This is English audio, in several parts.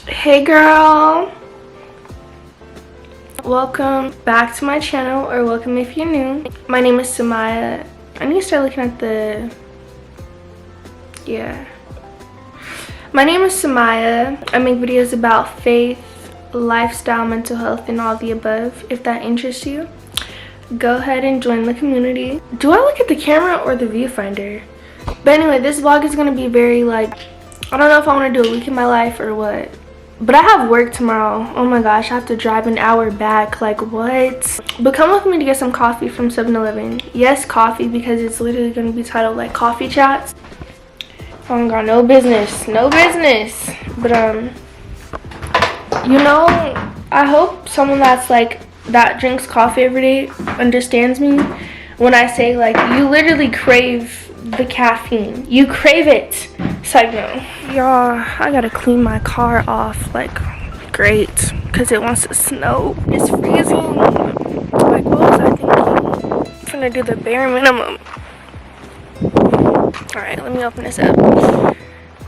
Hey girl, welcome back to my channel, or welcome if you're new. My name is Samaya. I need to start looking at my name is Samaya. I make videos about faith, lifestyle, mental health, and all the above. If that interests you, go ahead and join the community. Do I look at the camera or the viewfinder? But anyway, this vlog is gonna be very I don't know if I want to do a week in my life or what. But I have work tomorrow. Oh my gosh, I have to drive an hour back. Like, what? But come with me to get some coffee from 7-Eleven. Yes, coffee, because it's literally going to be titled like coffee chats. Oh my god, no business. No business. But, you know, I hope someone that drinks coffee every day understands me when I say, you literally crave the caffeine. You crave it. Side note, y'all, I gotta clean my car off great, because it wants to snow. It's freezing. What was I thinking? I'm gonna do the bare minimum. Alright, let me open this up.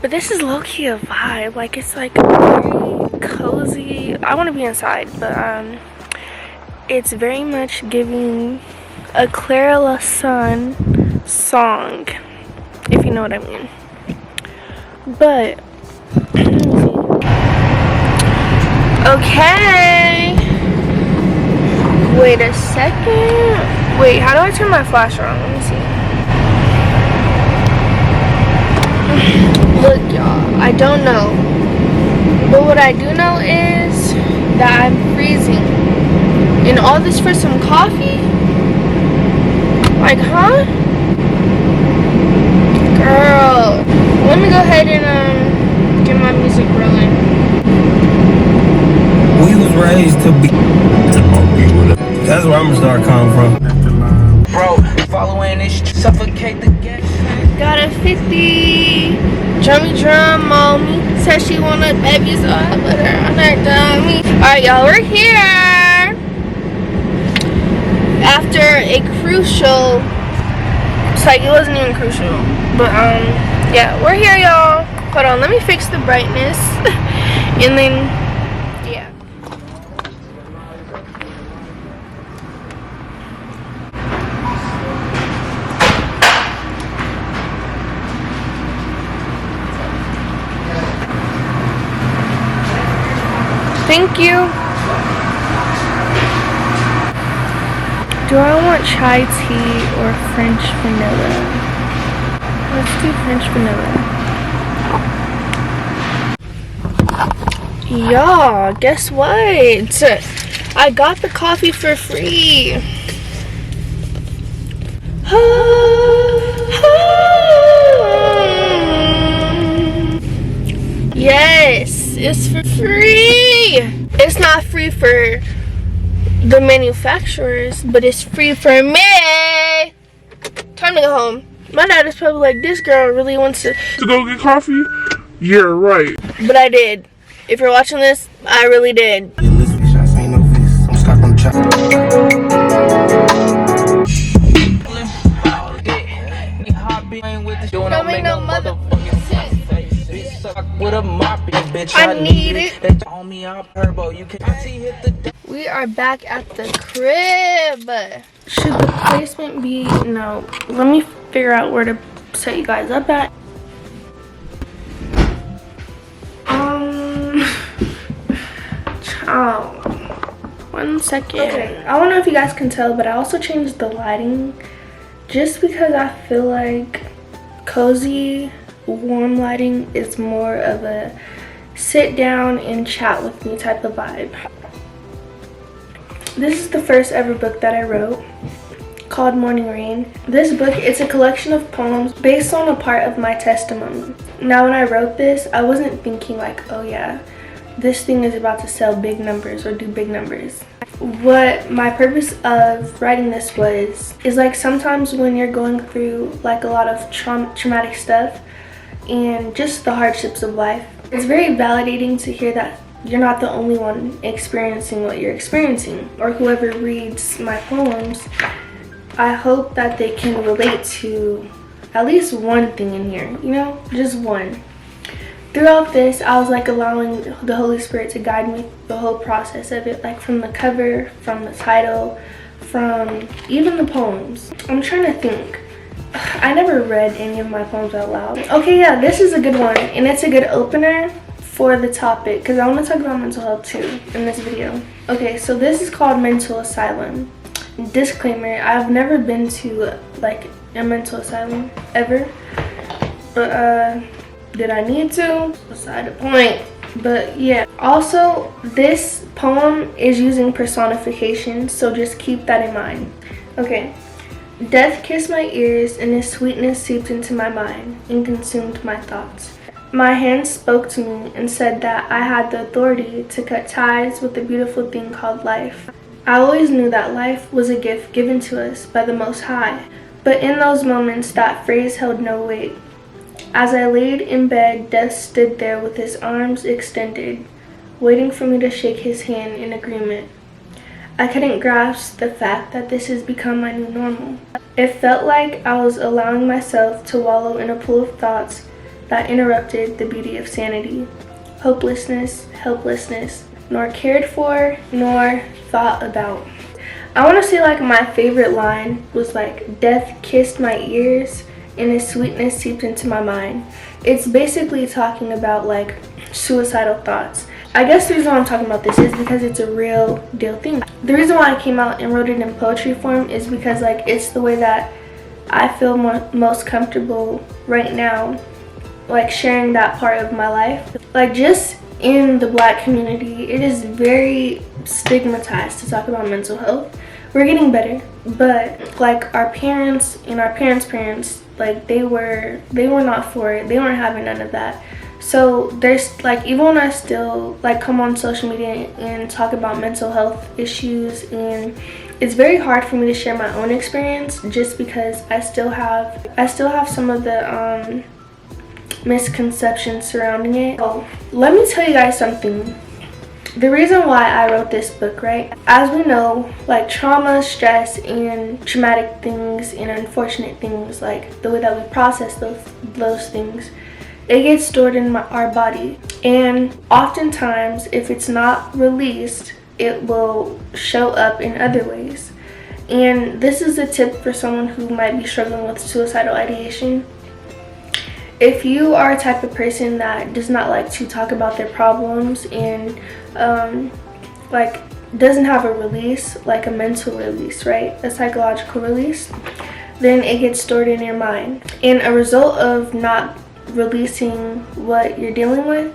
But this is low-key a vibe. It's very cozy. I want to be inside, but it's very much giving a Clara La Sun song, if you know what I mean. But okay, wait a second. Wait, how do I turn my flash on? Let me see. Look, y'all, I don't know, but what I do know is that I'm freezing, and all this for some coffee? Huh? Girl, let me go ahead and get my music rolling. We was raised to be. That's where I'm gonna start coming from. Bro, following this, suffocate the gas. Got a 50. Drummy drum on me. Said she wanted baby, so I put her on her dummy. Alright, y'all, we're here. After a crucial. It wasn't even crucial. But, yeah, we're here, y'all. Hold on, let me fix the brightness. And then, yeah. Thank you. Do I want chai tea or French vanilla? Let's do French vanilla. Y'all, guess what? I got the coffee for free. Yes, it's for free. It's not free for the manufacturers, but it's free for me. Time to go home. My dad is probably like, this girl really wants to go get coffee? You're right. But I did. If you're watching this, I really did. I'm stuck on the track. Don't make no motherfucking sense. I need it. We are back at the crib. Should the placement be? No. Let me figure out where to set you guys up at. Oh, 1 second. Okay, I don't know if you guys can tell, but I also changed the lighting just because I feel like cozy, warm lighting is more of a sit down and chat with me type of vibe. This is the first ever book that I wrote, called Morning Rain. This book, it's a collection of poems based on a part of my testimony. Now when I wrote this, I wasn't thinking oh yeah, this thing is about to sell big numbers or do big numbers. What my purpose of writing this was is sometimes when you're going through a lot of traumatic stuff and just the hardships of life, it's very validating to hear that you're not the only one experiencing what you're experiencing, or whoever reads my poems I hope that they can relate to at least one thing in here, you know, just one. Throughout this, I was like allowing the Holy Spirit to guide me the whole process of it, like from the cover, from the title, from even the poems. I'm trying to think. I never read any of my poems out loud. Okay, yeah, this is a good one, and it's a good opener for the topic because I want to talk about mental health too in this video. Okay, so this is called Mental Asylum. Disclaimer, I've never been to like a mental asylum ever, but did I need to? Beside the point. But yeah, also this poem is using personification, so just keep that in mind. Okay. Death kissed my ears, and his sweetness seeped into my mind and consumed my thoughts. My hand spoke to me and said that I had the authority to cut ties with the beautiful thing called life. I always knew that life was a gift given to us by the Most High, but in those moments that phrase held no weight. As I laid in bed, Death stood there with his arms extended, waiting for me to shake his hand in agreement. I couldn't grasp the fact that this has become my new normal. It felt like I was allowing myself to wallow in a pool of thoughts that interrupted the beauty of sanity. Hopelessness, helplessness, nor cared for, nor thought about. I want to say like my favorite line was like, death kissed my ears and his sweetness seeped into my mind. It's basically talking about like suicidal thoughts. I guess the reason why I'm talking about this is because it's a real deal thing. The reason why I came out and wrote it in poetry form is because like it's the way that I feel most comfortable right now, like sharing that part of my life. Like just in the Black community, it is very stigmatized to talk about mental health. We're getting better, but like our parents and our parents, like they were not for it. They weren't having none of that. So there's like, even when I still like come on social media and talk about mental health issues, and it's very hard for me to share my own experience just because I still have some of the misconceptions surrounding it. Oh, let me tell you guys something. The reason why I wrote this book, right? As we know, like trauma, stress, and traumatic things and unfortunate things, like the way that we process those things, it gets stored in our body, and oftentimes if it's not released, it will show up in other ways. And this is a tip for someone who might be struggling with suicidal ideation. If you are a type of person that does not like to talk about their problems and like doesn't have a release, like a mental release, right, a psychological release, then it gets stored in your mind. And a result of not releasing what you're dealing with,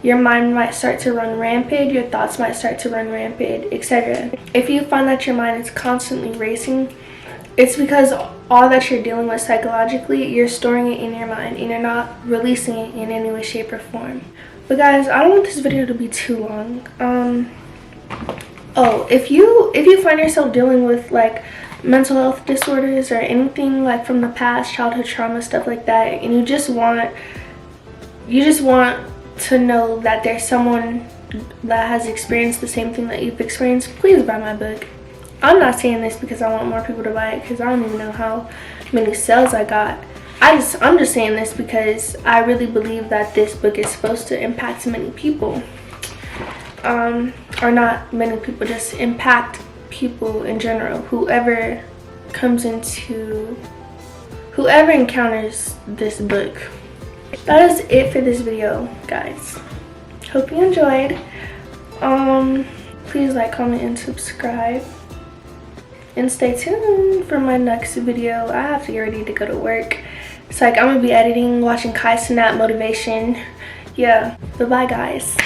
your mind might start to run rampant, your thoughts might start to run rampant, etc. If you find that your mind is constantly racing, it's because all that you're dealing with psychologically, you're storing it in your mind and you're not releasing it in any way, shape, or form. But guys, I don't want this video to be too long. Oh, if you find yourself dealing with like mental health disorders or anything like from the past, childhood trauma, stuff like that, and you just want to know that there's someone that has experienced the same thing that you've experienced, please buy my book. I'm not saying this because I want more people to buy it, because I don't even know how many sales I got. I'm just saying this because I really believe that this book is supposed to impact many people, or not many people, just impact people in general, whoever encounters this book. That is it for this video, guys. Hope you enjoyed. Please like, comment, and subscribe, and stay tuned for my next video. I have to get ready to go to work. It's like I'm gonna be editing, watching Kai Cenat motivation. Yeah, bye bye guys.